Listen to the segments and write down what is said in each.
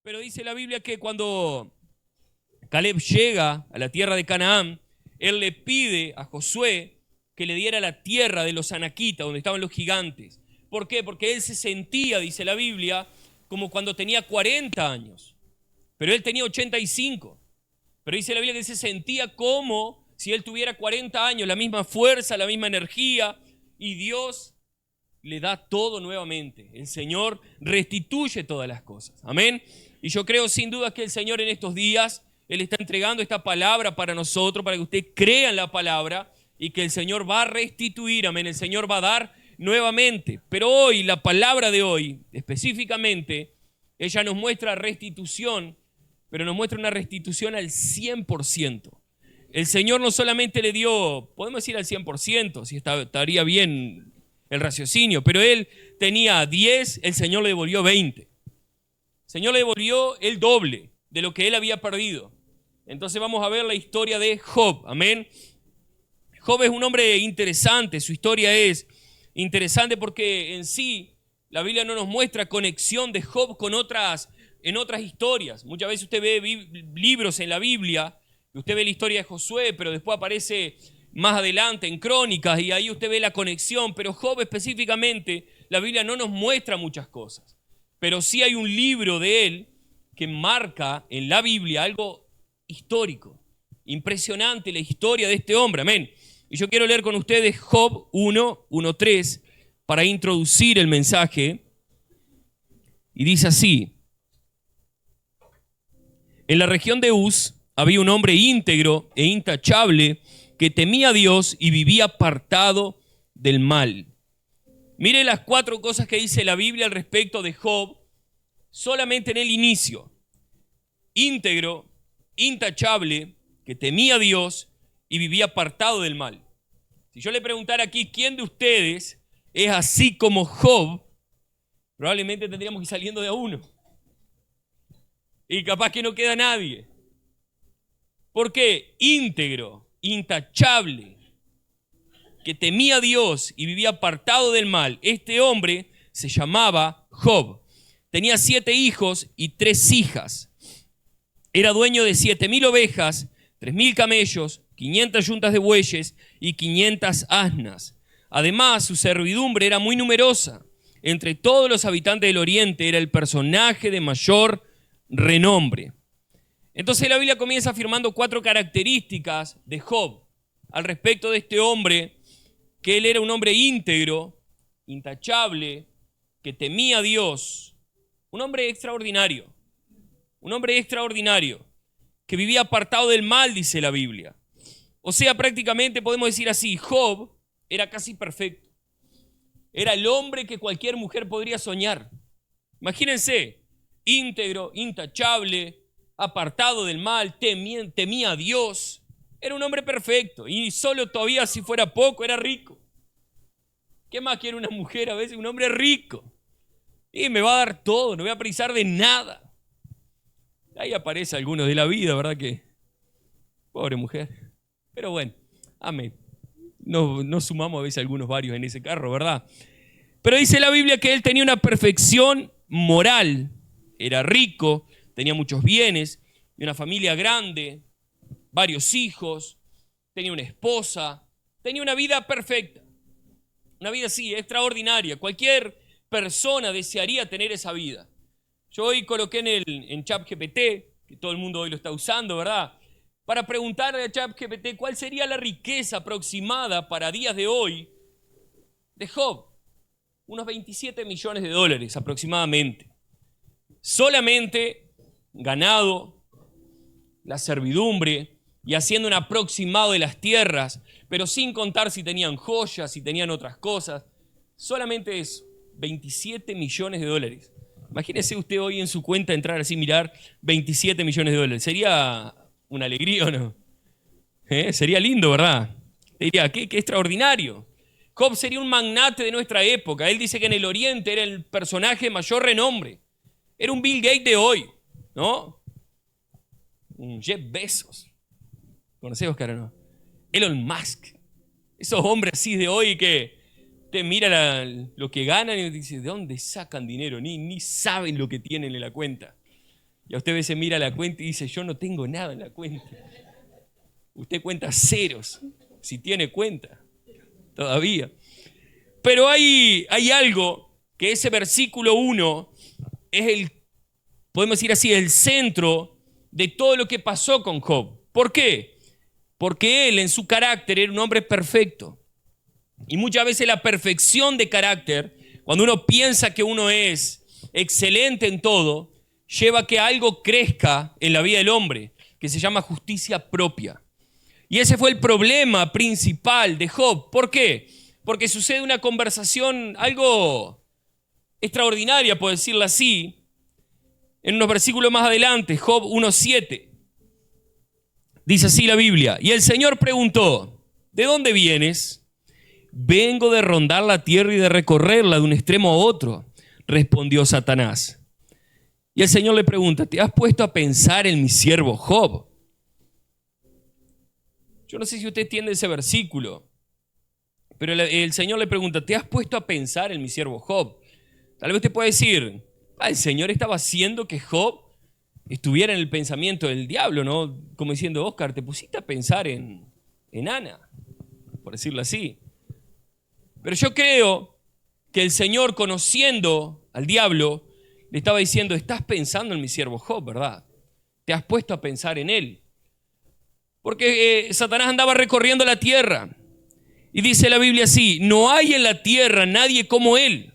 Pero dice la Biblia que cuando Caleb llega a la tierra de Canaán, él le pide a Josué que le diera la tierra de los anaquitas, donde estaban los gigantes. ¿Por qué? Porque él se sentía, dice la Biblia, como cuando tenía 40 años. Pero él tenía 85. Pero dice la Biblia que él se sentía como si él tuviera 40 años, la misma fuerza, la misma energía, y Dios le da todo nuevamente. El Señor restituye todas las cosas. Amén. Y yo creo sin duda que el Señor en estos días, Él está entregando esta palabra para nosotros, para que usted crea en la palabra y que el Señor va a restituir. Amén. El Señor va a dar nuevamente. Pero hoy, la palabra de hoy, específicamente, ella nos muestra restitución, pero nos muestra una restitución al 100%. El Señor no solamente le dio, podemos decir al 100%, si estaría bien el raciocinio, pero él tenía 10, el Señor le devolvió 20. El Señor le devolvió el doble de lo que él había perdido. Entonces vamos a ver la historia de Job. Amén. Job es un hombre interesante, su historia es interesante porque en sí la Biblia no nos muestra conexión de Job con en otras historias. Muchas veces usted ve libros en la Biblia, usted ve la historia de Josué, pero después aparece más adelante en Crónicas y ahí usted ve la conexión, pero Job específicamente, la Biblia no nos muestra muchas cosas, pero sí hay un libro de él que marca en la Biblia algo histórico, impresionante la historia de este hombre, amén. Y yo quiero leer con ustedes Job 1:3 para introducir el mensaje, y dice así: en la región de Uz había un hombre íntegro e intachable que temía a Dios y vivía apartado del mal. Mire las 4 cosas que dice la Biblia al respecto de Job, solamente en el inicio. Íntegro, intachable, que temía a Dios y vivía apartado del mal. Si yo le preguntara aquí, ¿quién de ustedes es así como Job? Probablemente tendríamos que ir saliendo de a uno. Y capaz que no queda nadie. ¿Por qué? Íntegro, intachable, que temía a Dios y vivía apartado del mal. Este hombre se llamaba Job. Tenía 7 hijos y 3 hijas. Era dueño de 7,000 ovejas, 3,000 camellos, 500 yuntas de bueyes y 500 asnas. Además, su servidumbre era muy numerosa. Entre todos los habitantes del oriente era el personaje de mayor renombre. Entonces la Biblia comienza afirmando 4 características de Job al respecto de este hombre, que él era un hombre íntegro, intachable, que temía a Dios, un hombre extraordinario, que vivía apartado del mal, dice la Biblia. O sea, prácticamente podemos decir así, Job era casi perfecto. Era el hombre que cualquier mujer podría soñar. Imagínense, íntegro, intachable, apartado del mal, temía a Dios. Era un hombre perfecto y solo todavía si fuera poco, era rico. ¿Qué más quiere una mujer a veces? Un hombre rico. Y me va a dar todo, no voy a precisar de nada. Ahí aparece algunos de la vida, ¿verdad que? Pobre mujer. Pero bueno, amén. No sumamos a veces algunos varios en ese carro, ¿verdad? Pero dice la Biblia que él tenía una perfección moral. Era rico, tenía muchos bienes, una familia grande, varios hijos, tenía una esposa, tenía una vida perfecta. Una vida así, extraordinaria. Cualquier persona desearía tener esa vida. Yo hoy coloqué en ChatGPT, que todo el mundo hoy lo está usando, ¿verdad? Para preguntarle a ChatGPT cuál sería la riqueza aproximada para días de hoy de Job. Unos 27 millones de dólares aproximadamente. Solamente ganado, la servidumbre y haciendo un aproximado de las tierras, pero sin contar si tenían joyas, si tenían otras cosas. Solamente eso, 27 millones de dólares. Imagínese usted hoy en su cuenta entrar así, mirar 27 millones de dólares. Sería una alegría, ¿o no? Sería lindo, ¿verdad? Te diría, qué extraordinario. Job sería un magnate de nuestra época. Él dice que en el oriente era el personaje de mayor renombre. Era un Bill Gates de hoy, ¿no? Un Jeff Bezos. ¿Conocés, Oscar, o no? Elon Musk. Esos hombres así de hoy que te mira lo que ganan y dice, ¿de dónde sacan dinero? Ni saben lo que tienen en la cuenta. Y a usted a veces mira la cuenta y dice, yo no tengo nada en la cuenta. Usted cuenta ceros, si tiene cuenta, todavía. Pero hay algo que ese versículo 1 es podemos decir así, el centro de todo lo que pasó con Job. ¿Por qué? Porque él en su carácter era un hombre perfecto. Y muchas veces la perfección de carácter, cuando uno piensa que uno es excelente en todo, lleva a que algo crezca en la vida del hombre, que se llama justicia propia. Y ese fue el problema principal de Job. ¿Por qué? Porque sucede una conversación algo extraordinaria, por decirlo así, en unos versículos más adelante, Job 1:7. Dice así la Biblia: y el Señor preguntó, ¿de dónde vienes? Vengo de rondar la tierra y de recorrerla de un extremo a otro, respondió Satanás. Y el Señor le pregunta, ¿te has puesto a pensar en mi siervo Job? Yo no sé si usted entiende ese versículo, pero el Señor le pregunta, ¿te has puesto a pensar en mi siervo Job? Tal vez usted pueda decir, el Señor estaba haciendo que Job estuviera en el pensamiento del diablo, ¿no? Como diciendo, Oscar, te pusiste a pensar en Ana, por decirlo así. Pero yo creo que el Señor, conociendo al diablo, le estaba diciendo, estás pensando en mi siervo Job, ¿verdad? Te has puesto a pensar en él. Porque Satanás andaba recorriendo la tierra. Y dice la Biblia así, no hay en la tierra nadie como él.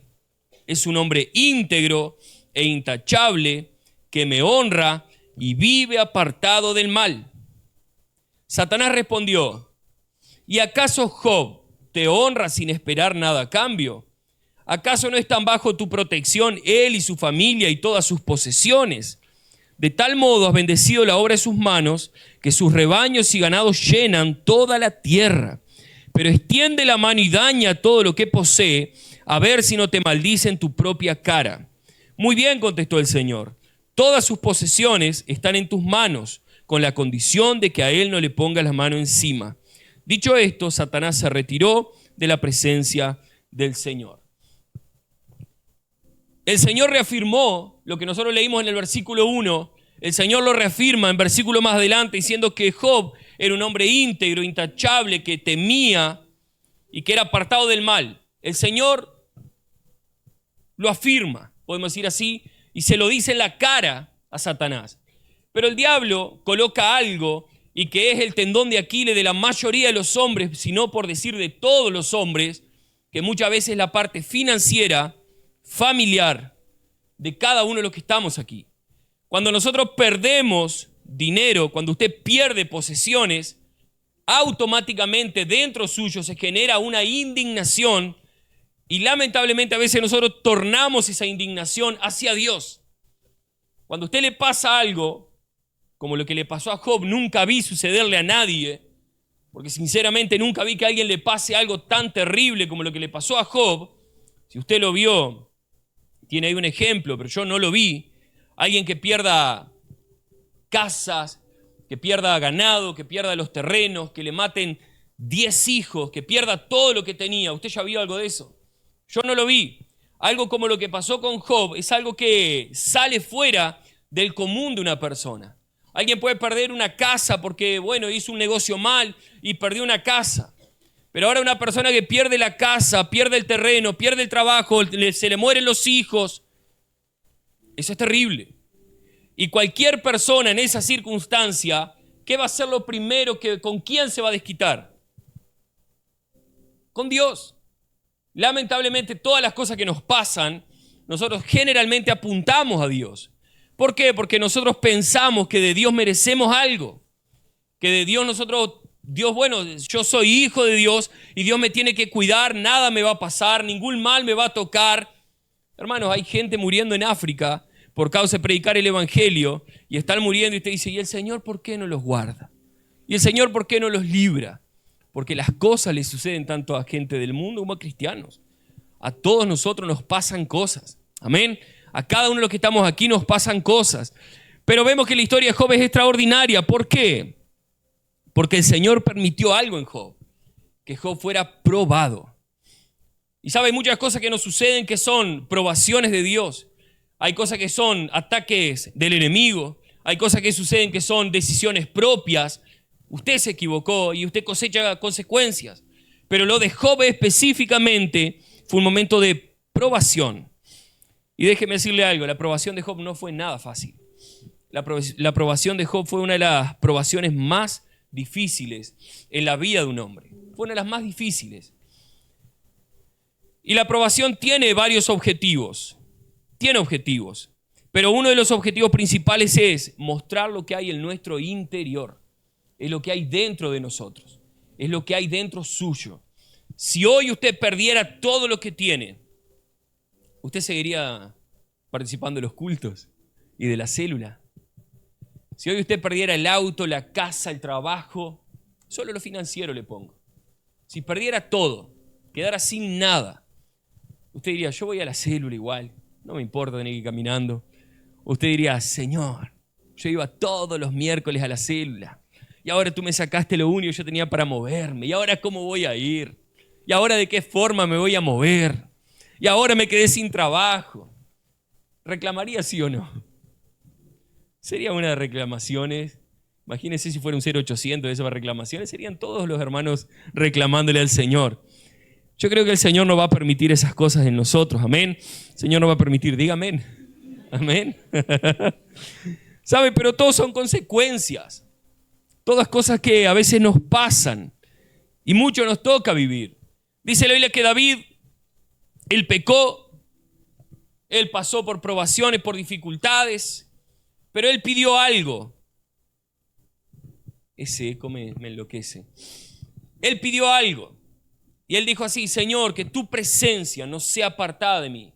Es un hombre íntegro e intachable que me honra y vive apartado del mal. Satanás respondió, ¿y acaso Job te honra sin esperar nada a cambio? ¿Acaso no están bajo tu protección él y su familia y todas sus posesiones? De tal modo has bendecido la obra de sus manos, que sus rebaños y ganados llenan toda la tierra. Pero extiende la mano y daña todo lo que posee, a ver si no te maldice en tu propia cara. Muy bien, contestó el Señor. Todas sus posesiones están en tus manos, con la condición de que a él no le pongas la mano encima. Dicho esto, Satanás se retiró de la presencia del Señor. El Señor reafirmó lo que nosotros leímos en el versículo 1. El Señor lo reafirma en versículo más adelante, diciendo que Job era un hombre íntegro, intachable, que temía y que era apartado del mal. El Señor lo afirma, podemos decir así, y se lo dice en la cara a Satanás. Pero el diablo coloca algo, y que es el tendón de Aquiles de la mayoría de los hombres, si no por decir de todos los hombres, que muchas veces es la parte financiera, familiar, de cada uno de los que estamos aquí. Cuando nosotros perdemos dinero, cuando usted pierde posesiones, automáticamente dentro suyo se genera una indignación y lamentablemente a veces nosotros tornamos esa indignación hacia Dios. Cuando a usted le pasa algo, como lo que le pasó a Job, nunca vi sucederle a nadie, porque sinceramente nunca vi que a alguien le pase algo tan terrible como lo que le pasó a Job. Si usted lo vio, tiene ahí un ejemplo, pero yo no lo vi. Alguien que pierda casas, que pierda ganado, que pierda los terrenos, que le maten 10 hijos, que pierda todo lo que tenía. ¿Usted ya vio algo de eso? Yo no lo vi. Algo como lo que pasó con Job es algo que sale fuera del común de una persona. Alguien puede perder una casa porque, hizo un negocio mal y perdió una casa. Pero ahora una persona que pierde la casa, pierde el terreno, pierde el trabajo, se le mueren los hijos. Eso es terrible. Y cualquier persona en esa circunstancia, ¿qué va a ser lo primero? ¿Con quién se va a desquitar? Con Dios. Lamentablemente todas las cosas que nos pasan, nosotros generalmente apuntamos a Dios. ¿Por qué? Porque nosotros pensamos que de Dios merecemos algo. Que de Dios yo soy hijo de Dios y Dios me tiene que cuidar, nada me va a pasar, ningún mal me va a tocar. Hermanos, hay gente muriendo en África por causa de predicar el evangelio y están muriendo y usted dice, ¿y el Señor por qué no los guarda? ¿Y el Señor por qué no los libra? Porque las cosas le suceden tanto a gente del mundo como a cristianos. A todos nosotros nos pasan cosas. Amén. A cada uno de los que estamos aquí nos pasan cosas. Pero vemos que la historia de Job es extraordinaria. ¿Por qué? Porque el Señor permitió algo en Job. Que Job fuera probado. Y sabe, muchas cosas que nos suceden que son probaciones de Dios. hay cosas que son ataques del enemigo, hay cosas que suceden que son decisiones propias. Usted se equivocó y usted cosecha consecuencias. Pero lo de Job específicamente fue un momento de probación. Y déjeme decirle algo, la probación de Job no fue nada fácil. La probación de Job fue una de las probaciones más difíciles en la vida de un hombre. Fue una de las más difíciles. Y la probación tiene varios objetivos. Tiene objetivos. Pero uno de los objetivos principales es mostrar lo que hay en nuestro interior. Es lo que hay dentro de nosotros. Es lo que hay dentro suyo. Si hoy usted perdiera todo lo que tiene, ¿usted seguiría participando de los cultos y de la célula? Si hoy usted perdiera el auto, la casa, el trabajo, solo lo financiero le pongo. Si perdiera todo, quedara sin nada, usted diría, yo voy a la célula igual, no me importa tener que ir caminando. Usted diría, Señor, yo iba todos los miércoles a la célula y ahora tú me sacaste lo único que yo tenía para moverme. ¿Y ahora cómo voy a ir? ¿Y ahora de qué forma me voy a mover? Y ahora me quedé sin trabajo. ¿Reclamaría sí o no? Sería una de reclamaciones. Imagínense si fuera un 0800 de esas reclamaciones. Serían todos los hermanos reclamándole al Señor. Yo creo que el Señor no va a permitir esas cosas en nosotros. Amén. El Señor no va a permitir. Diga amén. Amén. ¿Sabe? Pero todos son consecuencias. Todas cosas que a veces nos pasan. Y mucho nos toca vivir. Dice la Biblia que David, él pecó. Él pasó por probaciones, por dificultades. Pero él pidió algo. Ese eco me enloquece. Él pidió algo. Y él dijo así, Señor, que tu presencia no sea apartada de mí.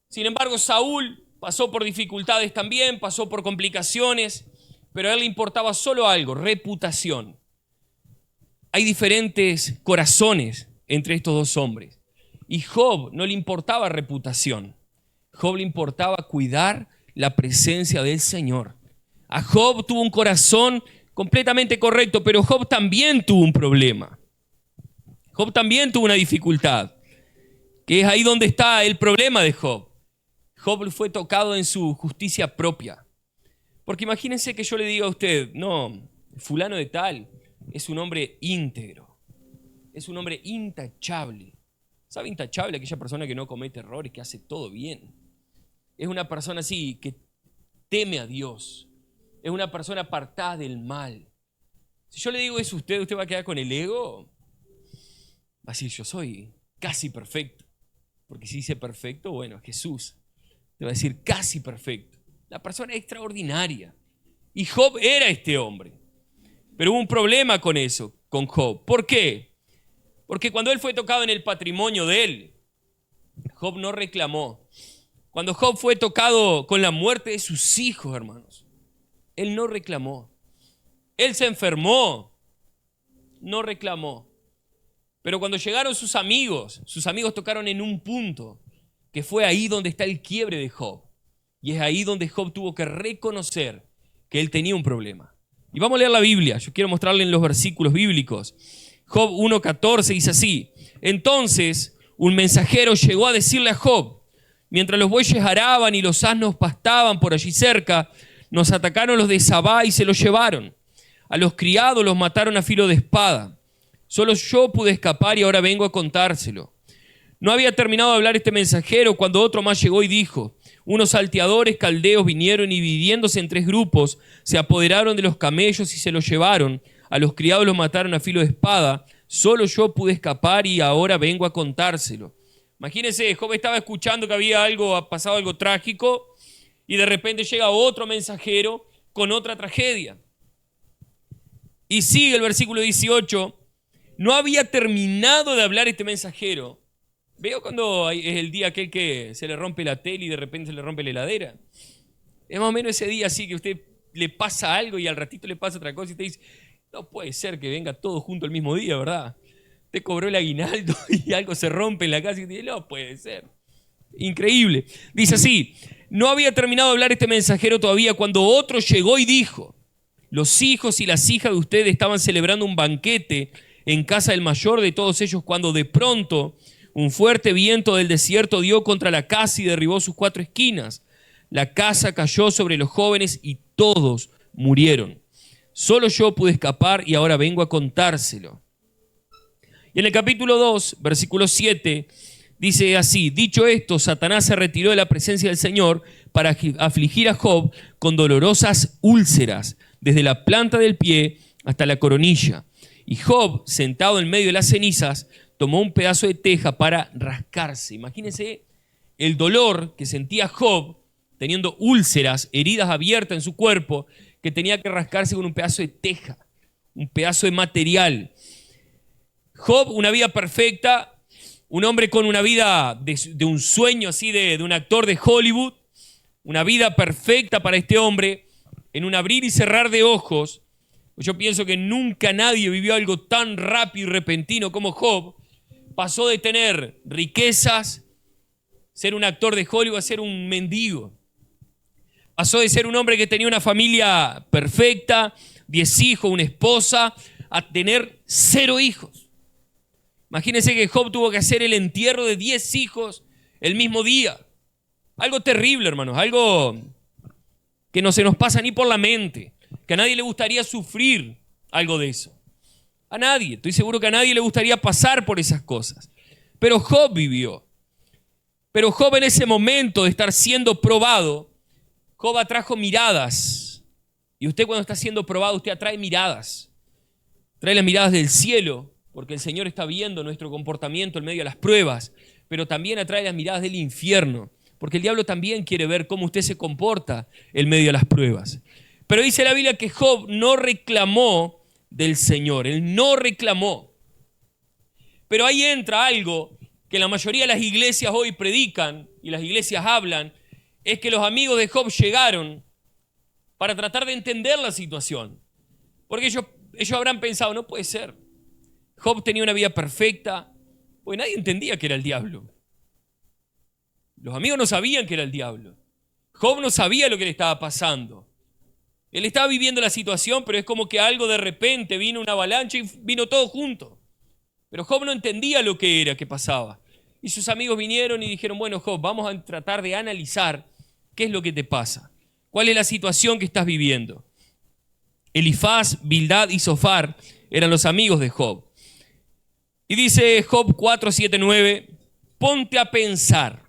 Sin embargo, Saúl pasó por dificultades también, pasó por complicaciones, pero a él le importaba solo algo, reputación. Hay diferentes corazones entre estos dos hombres. Y Job no le importaba reputación. Job le importaba cuidar la presencia del Señor. A Job tuvo un corazón completamente correcto, pero Job también tuvo un problema. Job también tuvo una dificultad, que es ahí donde está el problema de Job. Job fue tocado en su justicia propia. Porque imagínense que yo le diga a usted, no, fulano de tal es un hombre íntegro, es un hombre intachable. ¿Sabe intachable? Aquella persona que no comete errores, que hace todo bien. Es una persona así que teme a Dios. Es una persona apartada del mal. Si yo le digo eso a usted, ¿usted va a quedar con el ego? Va a decir, yo soy casi perfecto. Porque si dice perfecto, bueno, Jesús te va a decir casi perfecto. La persona extraordinaria. Y Job era este hombre. Pero hubo un problema con eso, con Job. ¿Por qué? Porque cuando él fue tocado en el patrimonio de él, Job no reclamó. Cuando Job fue tocado con la muerte de sus hijos, hermanos, él no reclamó. Él se enfermó, no reclamó. Pero cuando llegaron sus amigos tocaron en un punto que fue ahí donde está el quiebre de Job. Y es ahí donde Job tuvo que reconocer que él tenía un problema. Y vamos a leer la Biblia. Yo quiero mostrarle en los versículos bíblicos. Job 1:14 dice así: entonces un mensajero llegó a decirle a Job: mientras los bueyes araban y los asnos pastaban por allí cerca, nos atacaron los de Sabá y se los llevaron. A los criados los mataron a filo de espada. Solo yo pude escapar y ahora vengo a contárselo. No había terminado de hablar este mensajero cuando otro más llegó y dijo: unos salteadores caldeos vinieron y, dividiéndose en 3 grupos, se apoderaron de los camellos y se los llevaron. A los criados los mataron a filo de espada. Solo yo pude escapar y ahora vengo a contárselo. Imagínense, Job estaba escuchando que había pasado algo trágico y de repente llega otro mensajero con otra tragedia. Y sigue el versículo 18. No había terminado de hablar este mensajero. Veo cuando es el día aquel que se le rompe la tele y de repente se le rompe la heladera. Es más o menos ese día así que a usted le pasa algo y al ratito le pasa otra cosa y usted dice, no puede ser que venga todo junto el mismo día, ¿verdad? Te cobró el aguinaldo y algo se rompe en la casa y dice, no puede ser. Increíble. Dice así: no había terminado de hablar este mensajero todavía cuando otro llegó y dijo: los hijos y las hijas de ustedes estaban celebrando un banquete en casa del mayor de todos ellos cuando de pronto Un fuerte viento del desierto dio contra la casa y derribó sus 4 esquinas. La casa cayó sobre los jóvenes y todos murieron. Solo yo pude escapar y ahora vengo a contárselo. Y en el capítulo 2, versículo 7, dice así: dicho esto, Satanás se retiró de la presencia del Señor para afligir a Job con dolorosas úlceras, desde la planta del pie hasta la coronilla. Y Job, sentado en medio de las cenizas, tomó un pedazo de teja para rascarse. Imagínense el dolor que sentía Job teniendo úlceras, heridas abiertas en su cuerpo, que tenía que rascarse con un pedazo de teja, un pedazo de material. Job, una vida perfecta, un hombre con una vida de un sueño así de un actor de Hollywood, una vida perfecta para este hombre, en un abrir y cerrar de ojos. Yo pienso que nunca nadie vivió algo tan rápido y repentino como Job. Pasó de tener riquezas, ser un actor de Hollywood, a ser un mendigo. Pasó de ser un hombre que tenía una familia perfecta, 10 hijos, una esposa, a tener 0 hijos. Imagínense que Job tuvo que hacer el entierro de 10 hijos el mismo día. Algo terrible, hermanos, algo que no se nos pasa ni por la mente, que a nadie le gustaría sufrir algo de eso. A nadie, estoy seguro que a nadie le gustaría pasar por esas cosas. Pero Job vivió. Pero Job, en ese momento de estar siendo probado, Job atrajo miradas. Y usted, cuando está siendo probado, usted atrae miradas. Trae las miradas del cielo, porque el Señor está viendo nuestro comportamiento en medio de las pruebas. Pero también atrae las miradas del infierno, porque el diablo también quiere ver cómo usted se comporta en medio de las pruebas. Pero dice la Biblia que Job no reclamó del Señor. Él no reclamó. Pero ahí entra algo que la mayoría de las iglesias hoy predican y las iglesias hablan, es que los amigos de Job llegaron para tratar de entender la situación. Porque ellos habrán pensado, no puede ser. Job tenía una vida perfecta, porque nadie entendía que era el diablo. Los amigos no sabían que era el diablo. Job no sabía lo que le estaba pasando. Él estaba viviendo la situación, pero es como que algo de repente vino una avalancha y vino todo junto. Pero Job no entendía lo que era que pasaba. Y sus amigos vinieron y dijeron, bueno, Job, vamos a tratar de analizar qué es lo que te pasa. ¿Cuál es la situación que estás viviendo? Elifaz, Bildad y Zofar eran los amigos de Job. Y dice Job 4, 7, 9, ponte a pensar,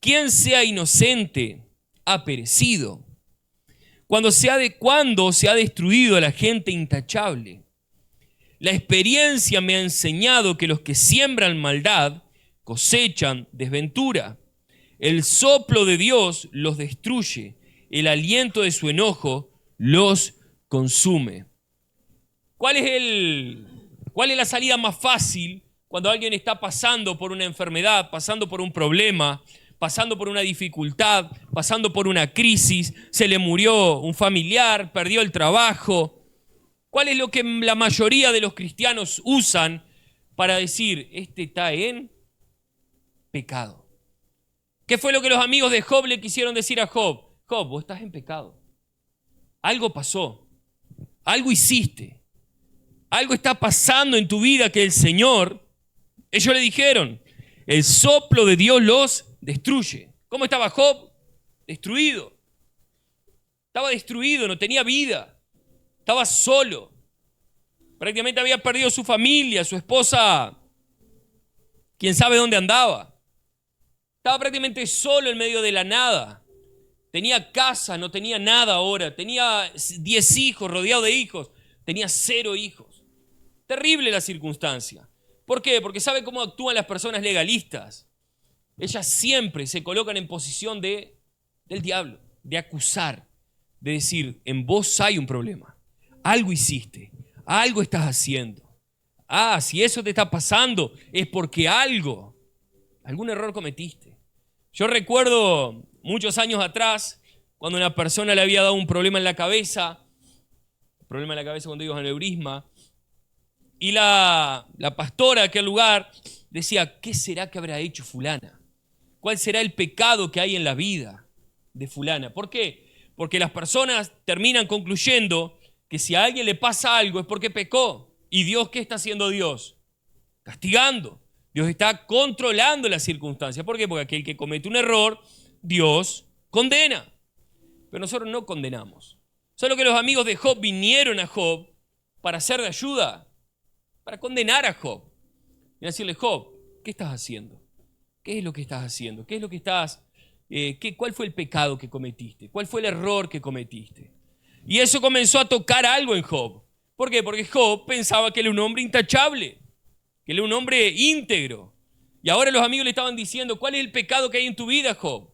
quien sea inocente ha perecido. ¿Cuándo se ha destruido a la gente intachable? La experiencia me ha enseñado que los que siembran maldad cosechan desventura. El soplo de Dios los destruye, el aliento de su enojo los consume. ¿Cuál es la salida más fácil cuando alguien está pasando por una enfermedad, pasando por un problema, pasando por una dificultad, pasando por una crisis, se le murió un familiar, perdió el trabajo? ¿Cuál es lo que la mayoría de los cristianos usan para decir, este está en pecado? ¿Qué fue lo que los amigos de Job le quisieron decir a Job? Job, vos estás en pecado. Algo pasó, algo hiciste, algo está pasando en tu vida que el Señor, ellos le dijeron, el soplo de Dios los destruye. ¿Cómo estaba Job? Destruido. Estaba destruido, no tenía vida. Estaba solo. Prácticamente había perdido su familia, su esposa, quién sabe dónde andaba. Estaba prácticamente solo en medio de la nada. Tenía casa, no tenía nada ahora. Tenía 10 hijos, rodeado de hijos. Tenía 0 hijos. Terrible la circunstancia. ¿Por qué? Porque ¿sabe cómo actúan las personas legalistas? Ellas siempre se colocan en posición del diablo, de acusar, de decir, en vos hay un problema. Algo hiciste, algo estás haciendo. Si eso te está pasando es porque algún error cometiste. Yo recuerdo muchos años atrás, cuando una persona le había dado un problema en la cabeza cuando ibas al aneurisma, y la pastora de aquel lugar decía, ¿qué será que habrá hecho fulana? ¿Cuál será el pecado que hay en la vida de fulana? ¿Por qué? Porque las personas terminan concluyendo que si a alguien le pasa algo es porque pecó. ¿Y Dios qué está haciendo Dios? Castigando. Dios está controlando las circunstancias. ¿Por qué? Porque aquel que comete un error, Dios condena. Pero nosotros no condenamos. Solo que los amigos de Job vinieron a Job para ser de ayuda, para condenar a Job. Y decirle, Job, ¿qué estás haciendo? ¿Qué es lo que estás haciendo? ¿Qué es lo que estás... ¿Cuál fue el pecado que cometiste? ¿Cuál fue el error que cometiste? Y eso comenzó a tocar algo en Job. ¿Por qué? Porque Job pensaba que era un hombre intachable, que era un hombre íntegro. Y ahora los amigos le estaban diciendo, ¿cuál es el pecado que hay en tu vida, Job?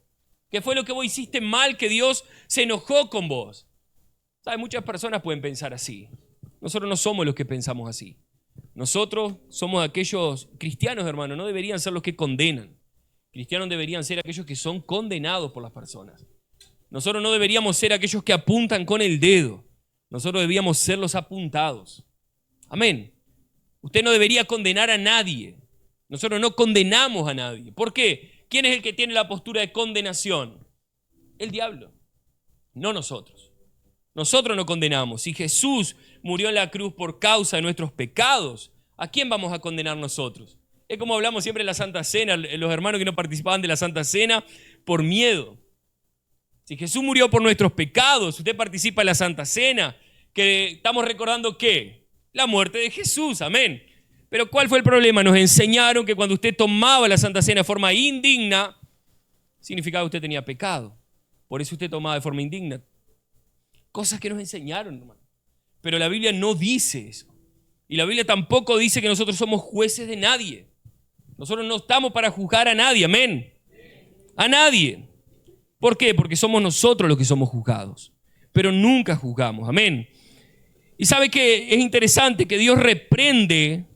¿Qué fue lo que vos hiciste mal, que Dios se enojó con vos? ¿Sabes? Muchas personas pueden pensar así. Nosotros no somos los que pensamos así. Nosotros somos aquellos cristianos, hermanos, no deberían ser los que condenan. Cristianos deberían ser aquellos que son condenados por las personas. Nosotros no deberíamos ser aquellos que apuntan con el dedo. Nosotros deberíamos ser los apuntados. Amén. Usted no debería condenar a nadie. Nosotros no condenamos a nadie. ¿Por qué? ¿Quién es el que tiene la postura de condenación? El diablo, no nosotros. Nosotros no condenamos. Si Jesús murió en la cruz por causa de nuestros pecados, ¿a quién vamos a condenar nosotros? Es como hablamos siempre en la Santa Cena, los hermanos que no participaban de la Santa Cena por miedo. Si Jesús murió por nuestros pecados, usted participa en la Santa Cena, que estamos recordando ¿qué? La muerte de Jesús, amén. Pero ¿cuál fue el problema? Nos enseñaron que cuando usted tomaba la Santa Cena de forma indigna, significaba que usted tenía pecado. Por eso usted tomaba de forma indigna. Cosas que nos enseñaron, hermano. Pero la Biblia no dice eso. Y la Biblia tampoco dice que nosotros somos jueces de nadie. Nosotros no estamos para juzgar a nadie, amén. A nadie. ¿Por qué? Porque somos nosotros los que somos juzgados. Pero nunca juzgamos, amén. Y sabe que es interesante que Dios reprende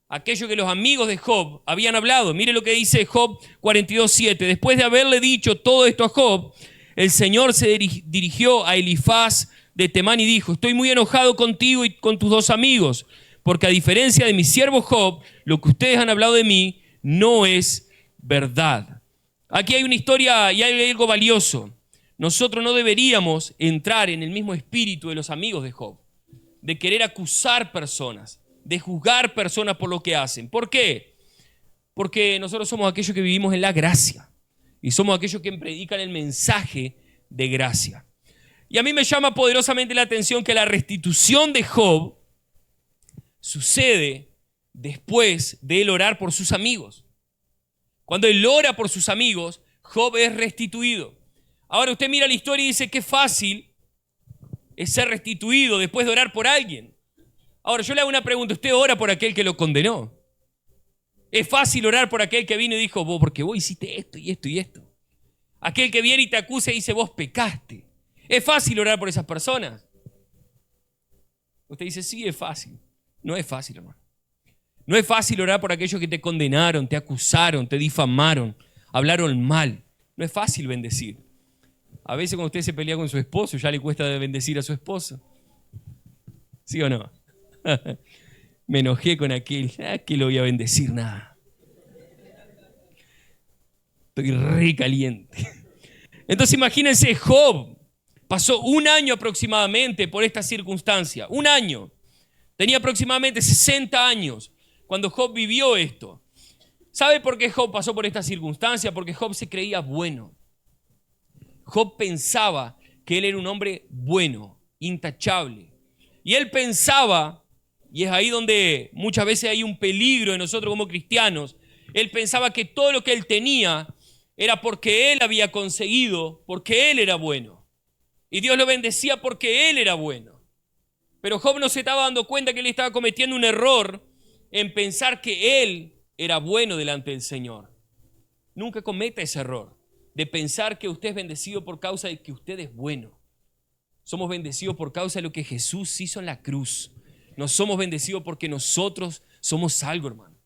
aquello que los amigos de Job habían hablado. Mire lo que dice Job 42:7. Después de haberle dicho todo esto a Job, el Señor se dirigió a Elifaz de Temán y dijo, estoy muy enojado contigo y con tus dos amigos, porque a diferencia de mi siervo Job, lo que ustedes han hablado de mí no es verdad. Aquí hay una historia y hay algo valioso. Nosotros no deberíamos entrar en el mismo espíritu de los amigos de Job, de querer acusar personas, de juzgar personas por lo que hacen. ¿Por qué? Porque nosotros somos aquellos que vivimos en la gracia y somos aquellos que predican el mensaje de gracia. Y a mí me llama poderosamente la atención que la restitución de Job sucede después de él orar por sus amigos. Cuando él ora por sus amigos, Job es restituido. Ahora usted mira la historia y dice qué fácil es ser restituido después de orar por alguien. Ahora yo le hago una pregunta, ¿usted ora por aquel que lo condenó? Es fácil orar por aquel que vino y dijo, porque vos hiciste esto y esto y esto. Aquel que viene y te acusa y dice, vos pecaste. ¿Es fácil orar por esas personas? Usted dice, sí, es fácil. No es fácil, hermano. No es fácil orar por aquellos que te condenaron, te acusaron, te difamaron, hablaron mal. No es fácil bendecir. A veces cuando usted se pelea con su esposo, ya le cuesta bendecir a su esposo. ¿Sí o no? Me enojé con aquel, que lo voy a bendecir, nada. Estoy re caliente. Entonces imagínense, Job pasó un año aproximadamente por esta circunstancia. Un año. Tenía aproximadamente 60 años cuando Job vivió esto. ¿Sabe por qué Job pasó por esta circunstancia? Porque Job se creía bueno. Job pensaba que él era un hombre bueno, intachable. Y él pensaba, y es ahí donde muchas veces hay un peligro en nosotros como cristianos, él pensaba que todo lo que él tenía era porque él había conseguido, porque él era bueno. Y Dios lo bendecía porque él era bueno. Pero Job no se estaba dando cuenta que él estaba cometiendo un error en pensar que él era bueno delante del Señor. Nunca cometa ese error de pensar que usted es bendecido por causa de que usted es bueno. Somos bendecidos por causa de lo que Jesús hizo en la cruz. No somos bendecidos porque nosotros somos algo, hermano.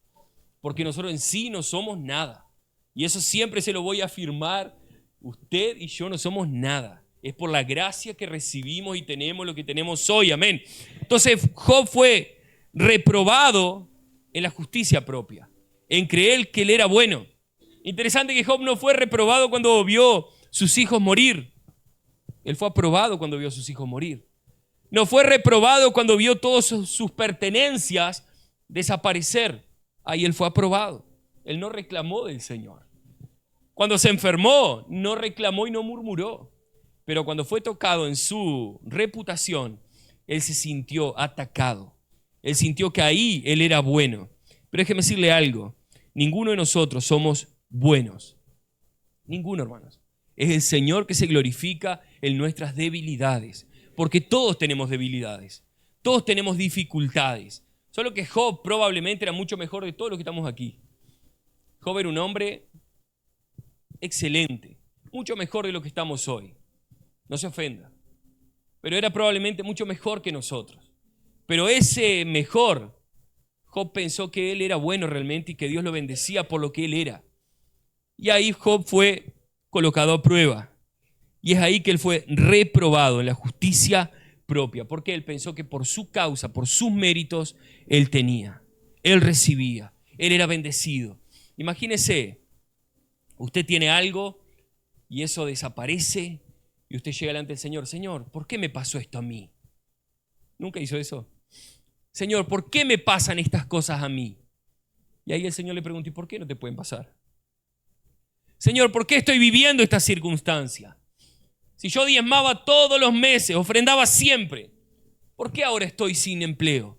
Porque nosotros en sí no somos nada. Y eso siempre se lo voy a afirmar. Usted y yo no somos nada. Es por la gracia que recibimos y tenemos lo que tenemos hoy. Amén. Entonces Job fue reprobado en la justicia propia, en creer que él era bueno. Interesante que Job no fue reprobado cuando vio sus hijos morir. Él fue aprobado cuando vio a sus hijos morir. No fue reprobado cuando vio todas sus pertenencias desaparecer. ahí él fue aprobado. Él no reclamó del Señor. Cuando se enfermó, no reclamó y no murmuró. Pero cuando fue tocado en su reputación, él se sintió atacado. Él sintió que ahí él era bueno. Pero déjeme decirle algo. Ninguno de nosotros somos buenos. Ninguno, hermanos. Es el Señor que se glorifica en nuestras debilidades. Porque todos tenemos debilidades. Todos tenemos dificultades. Solo que Job probablemente era mucho mejor de todos los que estamos aquí. Job era un hombre excelente. Mucho mejor de lo que estamos hoy. No se ofenda. Pero era probablemente mucho mejor que nosotros. Pero ese mejor, Job pensó que él era bueno realmente y que Dios lo bendecía por lo que él era. Y ahí Job fue colocado a prueba. Y es ahí que él fue reprobado en la justicia propia. Porque él pensó que por su causa, por sus méritos, él tenía. Él recibía. Él era bendecido. Imagínese, usted tiene algo y eso desaparece y usted llega delante del Señor. Señor, ¿por qué me pasó esto a mí? ¿Nunca hizo eso? Señor, ¿por qué me pasan estas cosas a mí? Y ahí el Señor le preguntó, ¿y por qué no te pueden pasar? Señor, ¿por qué estoy viviendo esta circunstancia? Si yo diezmaba todos los meses, ofrendaba siempre, ¿por qué ahora estoy sin empleo?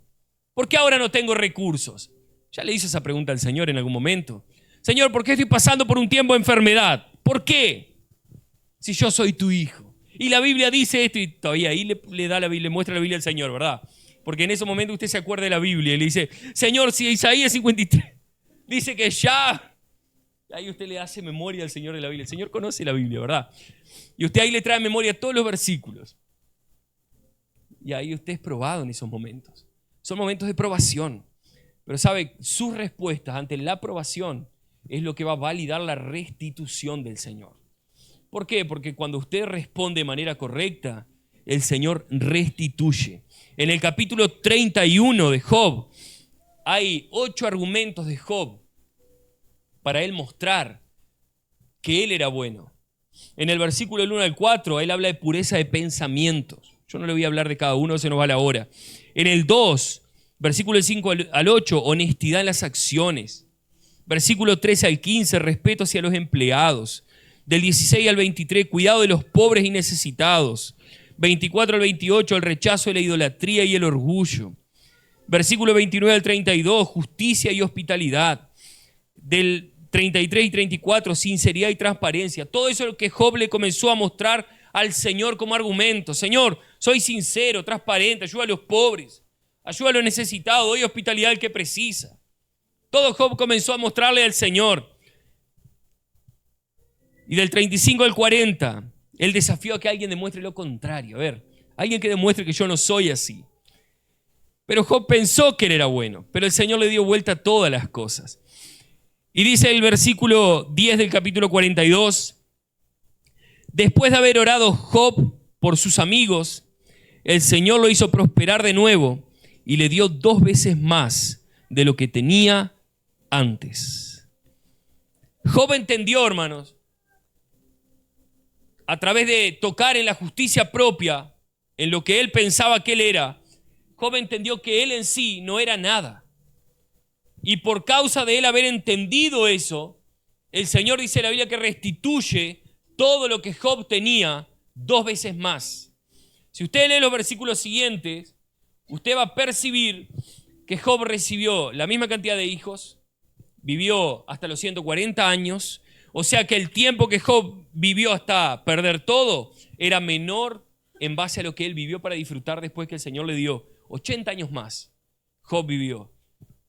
¿Por qué ahora no tengo recursos? Ya le hizo esa pregunta al Señor en algún momento. Señor, ¿por qué estoy pasando por un tiempo de enfermedad? ¿Por qué? Si yo soy tu hijo. Y la Biblia dice esto y todavía ahí le muestra la Biblia al Señor, ¿verdad? Porque en ese momento usted se acuerda de la Biblia y le dice, Señor, si Isaías 53 dice que ya... Ahí usted le hace memoria al Señor de la Biblia. El Señor conoce la Biblia, ¿verdad? Y usted ahí le trae memoria todos los versículos. Y ahí usted es probado en esos momentos. Son momentos de probación. Pero sabe, sus respuestas ante la probación es lo que va a validar la restitución del Señor. ¿Por qué? Porque cuando usted responde de manera correcta, el Señor restituye. En el capítulo 31 de Job, hay 8 argumentos de Job para él mostrar que él era bueno. En el versículo del 1 al 4, él habla de pureza de pensamientos. Yo no le voy a hablar de cada uno, se nos va la hora. En el 2, versículo del 5 al 8, honestidad en las acciones. Versículo 13 al 15, respeto hacia los empleados. Del 16 al 23, cuidado de los pobres y necesitados. 24 al 28, el rechazo de la idolatría y el orgullo. Versículo 29 al 32, justicia y hospitalidad. Del 33 y 34, sinceridad y transparencia. Todo eso es lo que Job le comenzó a mostrar al Señor como argumento. Señor, soy sincero, transparente, ayuda a los pobres, ayuda a los necesitados, doy hospitalidad al que precisa. Todo Job comenzó a mostrarle al Señor. Y del 35 al 40, él desafió a que alguien demuestre lo contrario. A ver, alguien que demuestre que yo no soy así. Pero Job pensó que él era bueno, pero el Señor le dio vuelta a todas las cosas. Y dice el versículo 10 del capítulo 42, después de haber orado Job por sus amigos, el Señor lo hizo prosperar de nuevo y le dio 2 veces más de lo que tenía antes. Job entendió, hermanos, a través de tocar en la justicia propia, en lo que él pensaba que él era, Job entendió que él en sí no era nada. Y por causa de él haber entendido eso, el Señor dice en la Biblia que restituye todo lo que Job tenía 2 veces más. Si usted lee los versículos siguientes, usted va a percibir que Job recibió la misma cantidad de hijos, vivió hasta los 140 años, o sea que el tiempo que Job vivió hasta perder todo era menor en base a lo que él vivió para disfrutar después que el Señor le dio 80 años más. Job vivió.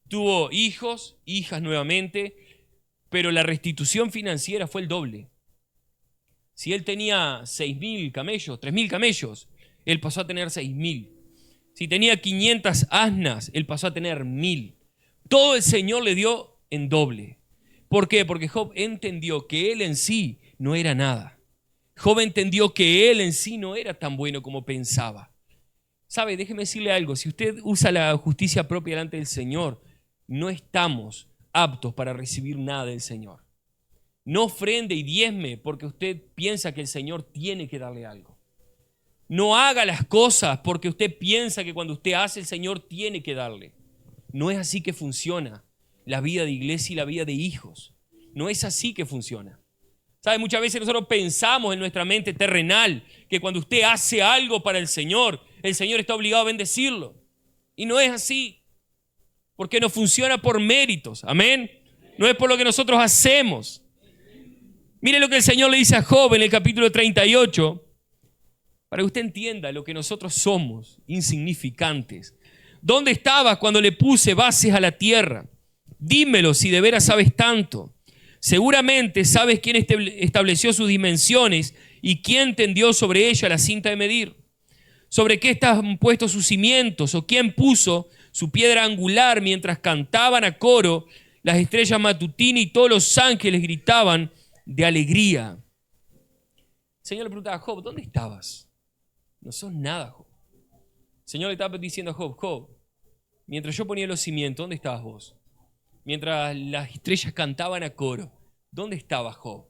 Tuvo hijos, hijas nuevamente, pero la restitución financiera fue el doble. Si él tenía 6.000 camellos, 3.000 camellos, él pasó a tener 6.000. Si tenía 500 asnas, él pasó a tener 1.000. Todo el Señor le dio en doble. ¿Por qué? Porque Job entendió que él en sí no era nada. Job entendió que él en sí no era tan bueno como pensaba. ¿Sabe? Déjeme decirle algo. Si usted usa la justicia propia delante del Señor, no estamos aptos para recibir nada del Señor. No ofrende y diezme porque usted piensa que el Señor tiene que darle algo. No haga las cosas porque usted piensa que cuando usted hace el Señor tiene que darle. No es así que funciona. la vida de iglesia y la vida de hijos. No es así que funciona. ¿Sabe? Muchas veces nosotros pensamos en nuestra mente terrenal que cuando usted hace algo para el Señor está obligado a bendecirlo. Y no es así. Porque no funciona por méritos. Amén. No es por lo que nosotros hacemos. Mire lo que el Señor le dice a Job en el capítulo 38. Para que usted entienda lo que nosotros somos, insignificantes. ¿Dónde estabas cuando le puse bases a la tierra? Dímelo si de veras sabes tanto. Seguramente sabes quién estableció sus dimensiones y quién tendió sobre ella la cinta de medir. ¿Sobre qué están puestos sus cimientos? ¿O quién puso su piedra angular mientras cantaban a coro las estrellas matutinas y todos los ángeles gritaban de alegría? El Señor le preguntaba a Job, ¿dónde estabas? No sos nada, Job. El Señor le estaba diciendo a Job, Job, mientras yo ponía los cimientos, ¿dónde estabas vos? Mientras las estrellas cantaban a coro, ¿dónde estabas, Job?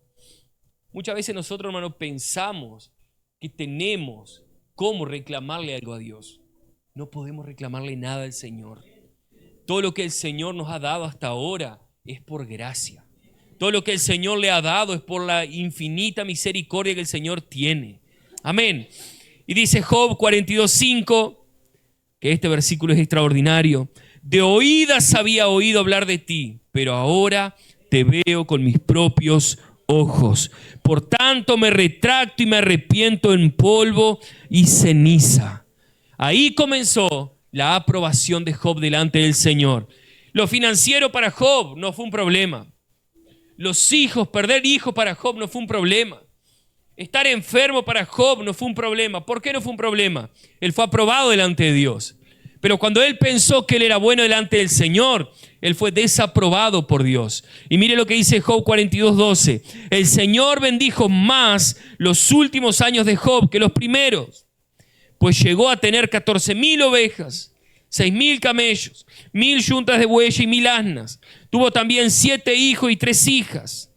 Muchas veces nosotros, hermanos, pensamos que tenemos cómo reclamarle algo a Dios. No podemos reclamarle nada al Señor. Todo lo que el Señor nos ha dado hasta ahora es por gracia. Todo lo que el Señor le ha dado es por la infinita misericordia que el Señor tiene. Amén. Y dice Job 42:5, que este versículo es extraordinario. De oídas había oído hablar de ti, pero ahora te veo con mis propios ojos. Por tanto me retracto y me arrepiento en polvo y ceniza. Ahí comenzó la aprobación de Job delante del Señor. Lo financiero para Job no fue un problema. Los hijos, perder hijos para Job no fue un problema. Estar enfermo para Job no fue un problema. ¿Por qué no fue un problema? Él fue aprobado delante de Dios. Pero cuando él pensó que él era bueno delante del Señor, él fue desaprobado por Dios. Y mire lo que dice Job 42:12. El Señor bendijo más los últimos años de Job que los primeros, pues llegó a tener 14,000 ovejas, 6,000 camellos, 1,000 yuntas de bueyes y 1,000 asnas. Tuvo también 7 hijos y 3 hijas.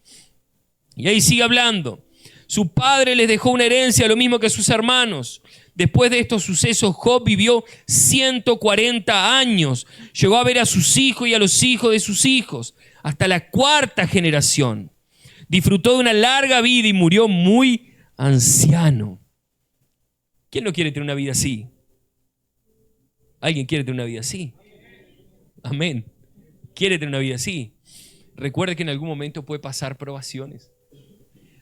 Y ahí sigue hablando. Su padre les dejó una herencia, lo mismo que sus hermanos. Después de estos sucesos, Job vivió 140 años. Llegó a ver a sus hijos y a los hijos de sus hijos, hasta la 4ª generación. Disfrutó de una larga vida y murió muy anciano. ¿Quién no quiere tener una vida así? ¿Alguien quiere tener una vida así? Amén. ¿Quiere tener una vida así? Recuerde que en algún momento puede pasar probaciones.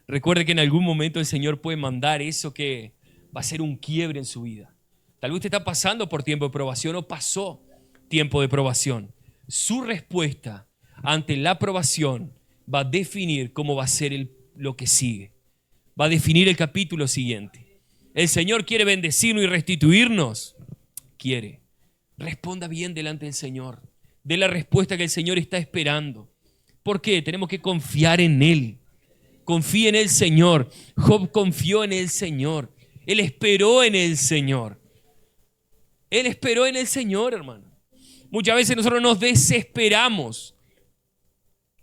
Recuerde que en algún momento el Señor puede mandar eso que va a ser un quiebre en su vida. Tal vez usted está pasando por tiempo de probación o pasó tiempo de probación. Su respuesta ante la probación va a definir cómo va a ser lo que sigue. Va a definir el capítulo siguiente. ¿El Señor quiere bendecirnos y restituirnos? Quiere. Responda bien delante del Señor. Dé la respuesta que el Señor está esperando. ¿Por qué? Tenemos que confiar en Él. Confía en el Señor. Job confió en el Señor. Él esperó en el Señor. Él esperó en el Señor, hermano. Muchas veces nosotros nos desesperamos.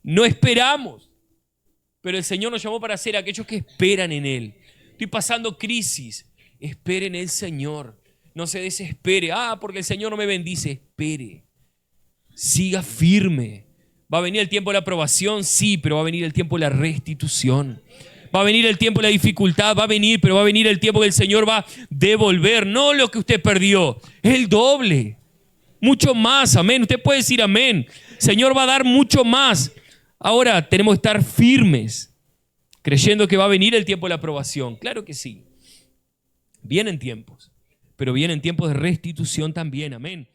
No esperamos. Pero el Señor nos llamó para ser aquellos que esperan en Él. Estoy pasando crisis. Espere en el Señor. No se desespere. Porque el Señor no me bendice. Espere. Siga firme. ¿Va a venir el tiempo de la aprobación? Sí, pero va a venir el tiempo de la restitución. Va a venir el tiempo de la dificultad, va a venir, pero va a venir el tiempo que el Señor va a devolver, no lo que usted perdió, el doble, mucho más, amén. Usted puede decir amén. Señor va a dar mucho más. Ahora tenemos que estar firmes, creyendo que va a venir el tiempo de la aprobación. Claro que sí. Vienen tiempos, pero vienen tiempos de restitución también, amén.